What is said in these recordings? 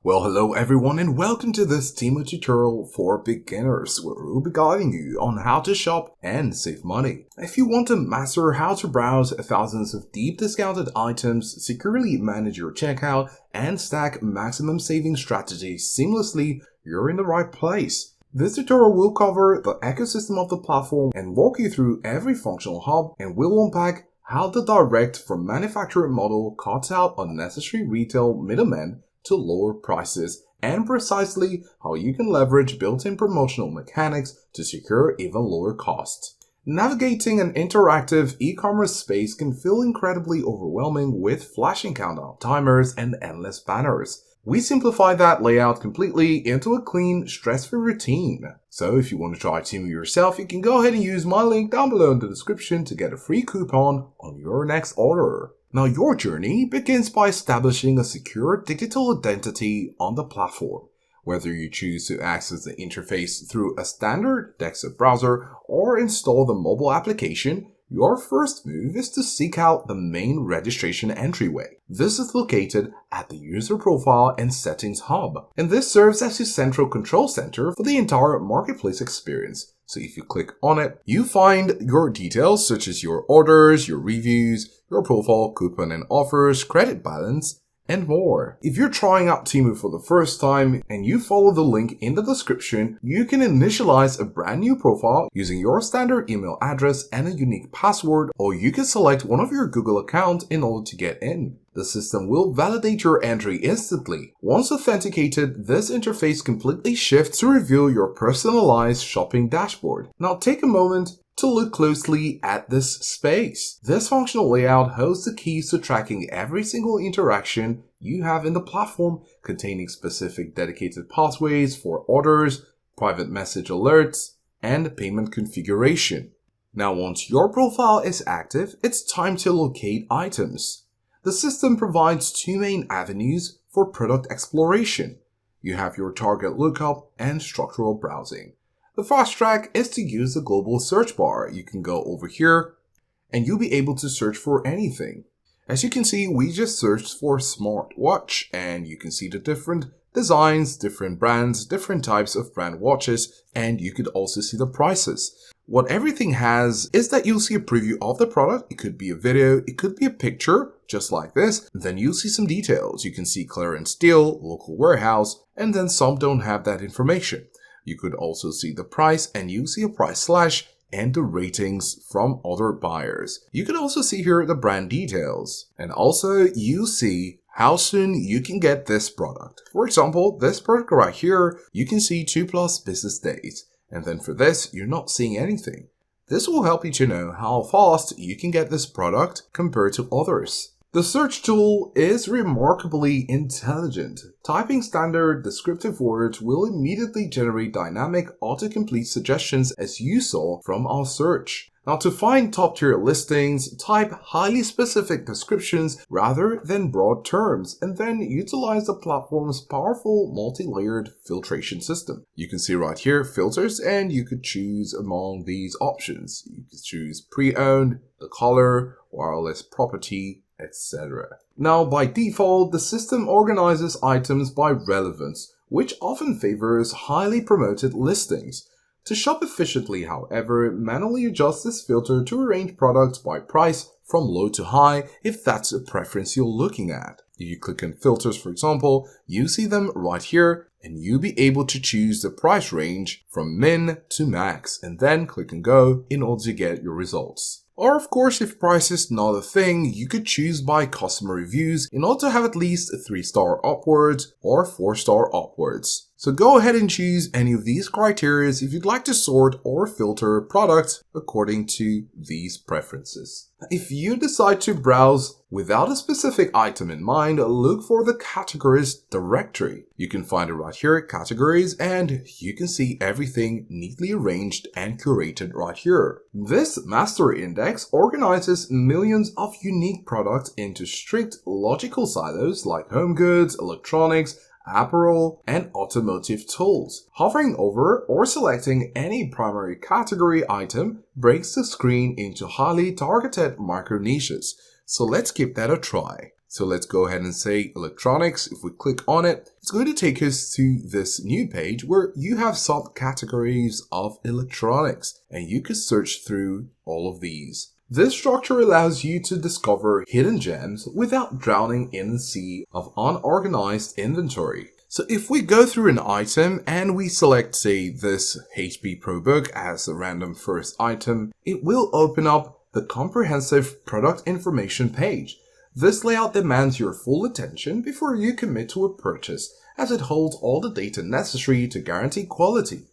Well, hello everyone and welcome to this Temu tutorial for beginners where we'll be guiding you on how to shop and save money. If you want to master how to browse thousands of deep discounted items, securely manage your checkout, and stack maximum saving strategies seamlessly, you're in the right place. This tutorial will cover the ecosystem of the platform and walk you through every functional hub, and will unpack how the direct from manufacturer model cuts out unnecessary retail middlemen to lower prices, and precisely how you can leverage built-in promotional mechanics to secure even lower costs. Navigating an interactive e-commerce space can feel incredibly overwhelming with flashing countdown timers and endless banners. We simplify that layout completely into a clean, stress-free routine. So if you want to try Temu yourself, you can go ahead and use my link down below in the description to get a free coupon on your next order. Now, your journey begins by establishing a secure digital identity on the platform. Whether you choose to access the interface through a standard desktop browser or install the mobile application, your first move is to seek out the main registration entryway. This is located at the User Profile and Settings hub, and this serves as your central control center for the entire marketplace experience. So if you click on it, you find your details such as your orders, your reviews, your profile, coupon and offers, credit balance, and more. If you're trying out Temu for the first time and you follow the link in the description, you can initialize a brand new profile using your standard email address and a unique password, or you can select one of your Google accounts in order to get in. The system will validate your entry instantly. Once authenticated, this interface completely shifts to reveal your personalized shopping dashboard. Now take a moment to look closely at this space. This functional layout holds the keys to tracking every single interaction you have in the platform, containing specific dedicated pathways for orders, private message alerts, and payment configuration. Now once your profile is active, it's time to locate items. The system provides two main avenues for product exploration. You have your target lookup and structural browsing. The fast track is to use the global search bar. You can go over here and you'll be able to search for anything. As you can see, we just searched for smartwatch, and you can see the different designs, different brands, different types of brand watches, and you could also see the prices. What everything has is that you'll see a preview of the product. It could be a video, it could be a picture, just like this. Then you'll see some details. You can see clearance deal, local warehouse, and then some don't have that information. You could also see the price, and you see a price slash and the ratings from other buyers. You can also see here the brand details, and also you see how soon you can get this product. For example, this product right here, you can see 2+ business days, and then for this, you're not seeing anything. This will help you to know how fast you can get this product compared to others. The search tool is remarkably intelligent. Typing standard descriptive words will immediately generate dynamic autocomplete suggestions, as you saw from our search. Now, to find top-tier listings, type highly specific descriptions rather than broad terms, and then utilize the platform's powerful multi-layered filtration system. You can see right here filters, and you could choose among these options. You could choose pre-owned, the color, wireless property, etc. Now, by default, the system organizes items by relevance, which often favors highly promoted listings. To shop efficiently, however, manually adjust this filter to arrange products by price from low to high if that's a preference you're looking at. If you click on filters, for example, you see them right here, and you'll be able to choose the price range from min to max, and then click and go in order to get your results. Or of course, if price is not a thing, you could choose by customer reviews in order to have at least 3-star upwards or 4-star upwards. So go ahead and choose any of these criteria if you'd like to sort or filter products according to these preferences. If you decide to browse without a specific item in mind, look for the categories directory. You can find it right here, categories, and you can see everything neatly arranged and curated right here. This master index organizes millions of unique products into strict logical silos like home goods, electronics, apparel, and automotive tools. Hovering over or selecting any primary category item breaks the screen into highly targeted micro niches. So let's give that a try. So let's go ahead and say electronics. If we click on it, it's going to take us to this new page where you have subcategories of electronics and you can search through all of these. This structure allows you to discover hidden gems without drowning in the sea of unorganized inventory. So if we go through an item and we select, say, this HP ProBook as a random first item, it will open up the comprehensive product information page. This layout demands your full attention before you commit to a purchase, as it holds all the data necessary to guarantee quality.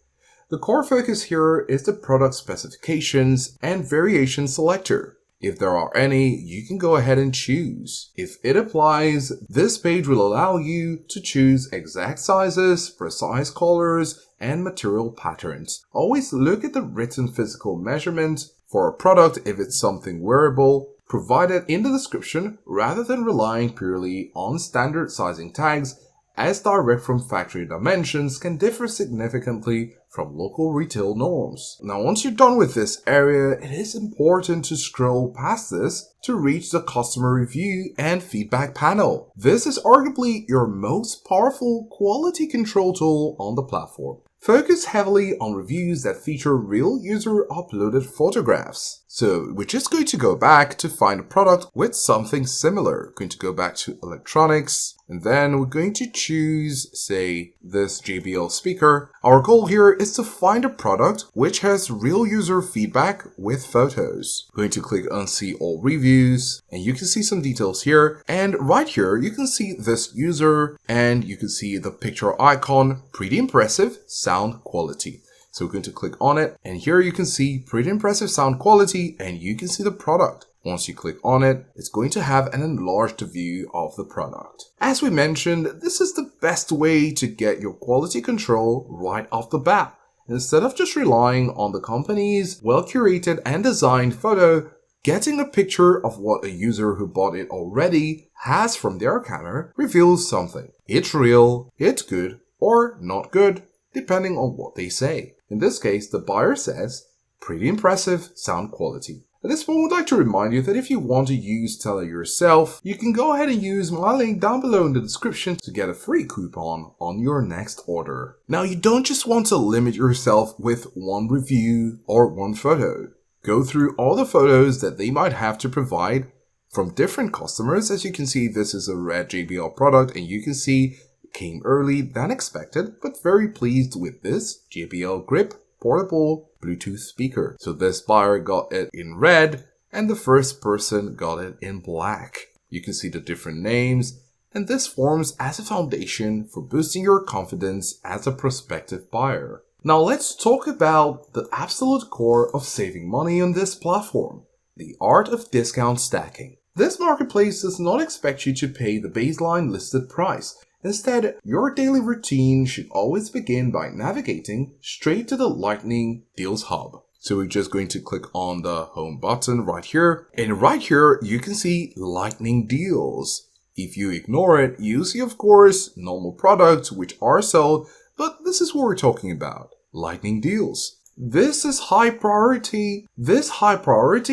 The core focus here is the product specifications and variation selector. If there are any, you can go ahead and choose. If it applies, this page will allow you to choose exact sizes, precise colors, and material patterns. Always look at the written physical measurement for a product if it's something wearable, provided in the description rather than relying purely on standard sizing tags, as direct from factory dimensions can differ significantly from local retail norms. Now once you're done with this area, it is important to scroll past this to reach the customer review and feedback panel. This is arguably your most powerful quality control tool on the platform. Focus heavily on reviews that feature real user uploaded photographs. So we're just going to go back to find a product with something similar. We're going to go back to electronics and then we're going to choose, say, this JBL speaker. Our goal here is to find a product which has real user feedback with photos. I'm going to click on see all reviews and you can see some details here. And right here, you can see this user and you can see the picture icon, pretty impressive sound quality. So we're going to click on it and here you can see pretty impressive sound quality and you can see the product. Once you click on it, it's going to have an enlarged view of the product. As we mentioned, this is the best way to get your quality control right off the bat. Instead of just relying on the company's well-curated and designed photo, getting a picture of what a user who bought it already has from their camera reveals something. It's real, it's good, or not good, depending on what they say. In this case, the buyer says, pretty impressive sound quality. At this point, I would like to remind you that if you want to use Teller yourself, you can go ahead and use my link down below in the description to get a free coupon on your next order. Now, you don't just want to limit yourself with one review or one photo. Go through all the photos that they might have to provide from different customers. As you can see, this is a red JBL product and you can see it came early than expected, but very pleased with this JBL Grip portable Bluetooth speaker. So this buyer got it in red and the first person got it in black. You can see the different names and this forms as a foundation for boosting your confidence as a prospective buyer. Now let's talk about the absolute core of saving money on this platform, the art of discount stacking. This marketplace does not expect you to pay the baseline listed price. Instead, your daily routine should always begin by navigating straight to the Lightning Deals Hub. So we're just going to click on the home button right here. And right here, you can see Lightning Deals. If you ignore it, you see, of course, normal products which are sold, but this is what we're talking about, Lightning Deals. This high priority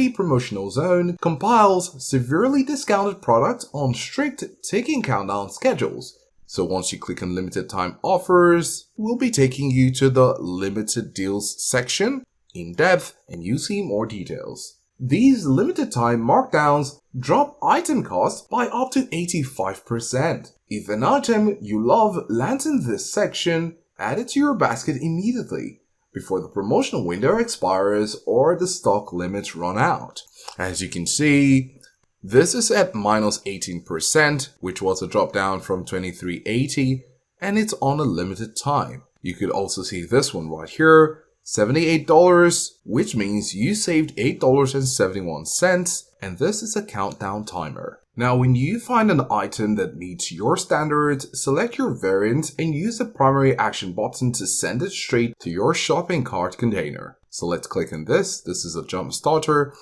promotional zone compiles severely discounted products on strict ticking countdown schedules. So once you click on limited time offers, we'll be taking you to the limited deals section in depth and you see more details. These limited time markdowns drop item costs by up to 85%. If an item you love lands in this section, add it to your basket immediately before the promotional window expires or the stock limits run out. As you can see, this is at minus 18%, which was a drop down from 23.80, and it's on a limited time. You could also see this one right here, $78, which means you saved $8.71, and this is a countdown timer. Now, when you find an item that meets your standards, select your variant and use the primary action button to send it straight to your shopping cart container. So let's click on this. This is a jump starter.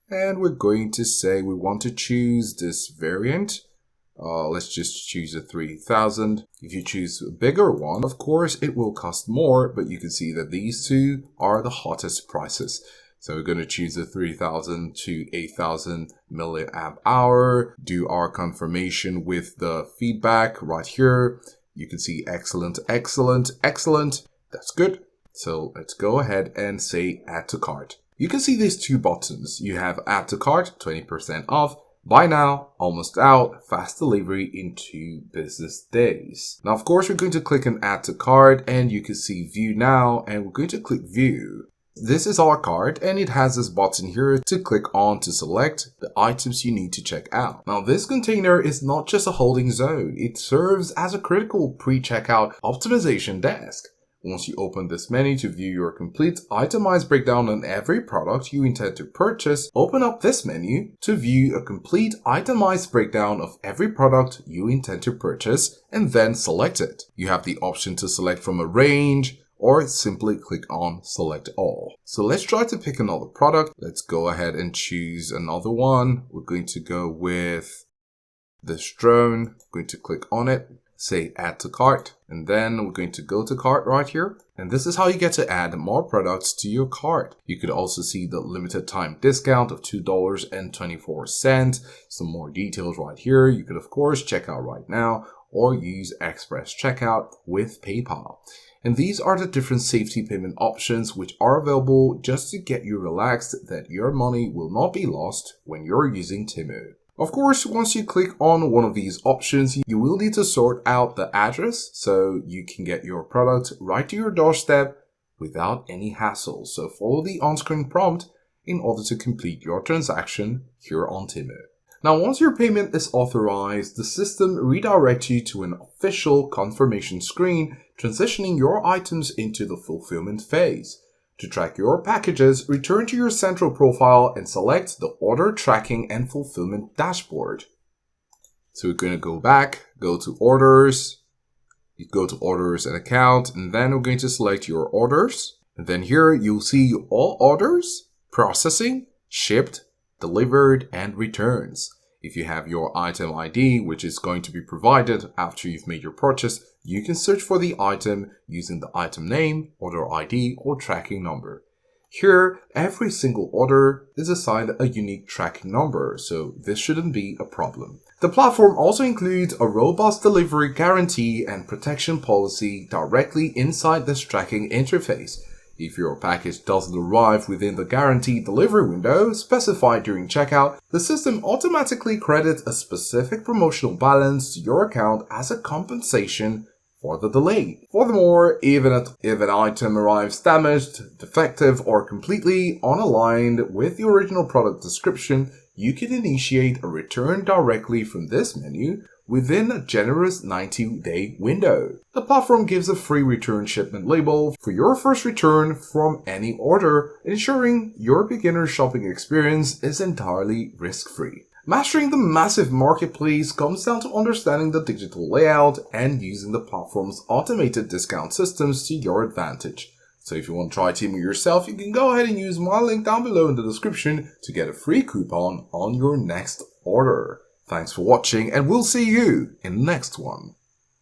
And we're going to say we want to choose this variant. Let's just choose a 3000. If you choose a bigger one, of course, it will cost more, but you can see that these two are the hottest prices. So we're going to choose the 3000 to 8000 milliamp hour, do our confirmation with the feedback right here. You can see excellent, excellent, excellent. That's good. So let's go ahead and say add to cart. You can see these two buttons. You have add to cart, 20% off, buy now, almost out, fast delivery in 2 business days. Now, of course, we're going to click on add to cart and you can see view now, and we're going to click view. This is our cart and it has this button here to click on to select the items you need to check out. Now, this container is not just a holding zone. It serves as a critical pre-checkout optimization desk. Once you open this menu to view your complete itemized breakdown on every product you intend to purchase, open up this menu to view a complete itemized breakdown of every product you intend to purchase and then select it. You have the option to select from a range or simply click on select all. So let's try to pick another product. Let's go ahead and choose another one. We're going to go with this drone. We're going to click on it. Say add to cart, and then we're going to go to cart right here. And this is how you get to add more products to your cart. You could also see the limited time discount of $2.24. Some more details right here. You could of course check out right now or use express checkout with PayPal. And these are the different safety payment options which are available just to get you relaxed that your money will not be lost when you're using Temu. Of course, once you click on one of these options, you will need to sort out the address so you can get your product right to your doorstep without any hassle. So follow the on-screen prompt in order to complete your transaction here on Temu. Now, once your payment is authorized, the system redirects you to an official confirmation screen, transitioning your items into the fulfillment phase. To track your packages, return to your central profile and select the order tracking and fulfillment dashboard. So we're going to go back, go to orders, you go to orders and account, and then we're going to select your orders. And then here you'll see all orders, processing, shipped, delivered, and returns. If you have your item ID, which is going to be provided after you've made your purchase, you can search for the item using the item name, order ID, or tracking number. Here, every single order is assigned a unique tracking number, so this shouldn't be a problem. The platform also includes a robust delivery guarantee and protection policy directly inside this tracking interface. If your package doesn't arrive within the guaranteed delivery window specified during checkout, the system automatically credits a specific promotional balance to your account as a compensation for the delay. Furthermore, even if an item arrives damaged, defective, or completely unaligned with the original product description, you can initiate a return directly from this menu within a generous 90-day window. The platform gives a free return shipment label for your first return from any order, ensuring your beginner shopping experience is entirely risk-free. Mastering the massive marketplace comes down to understanding the digital layout and using the platform's automated discount systems to your advantage. So if you want to try Temu yourself, you can go ahead and use my link down below in the description to get a free coupon on your next order. Thanks for watching, and we'll see you in the next one.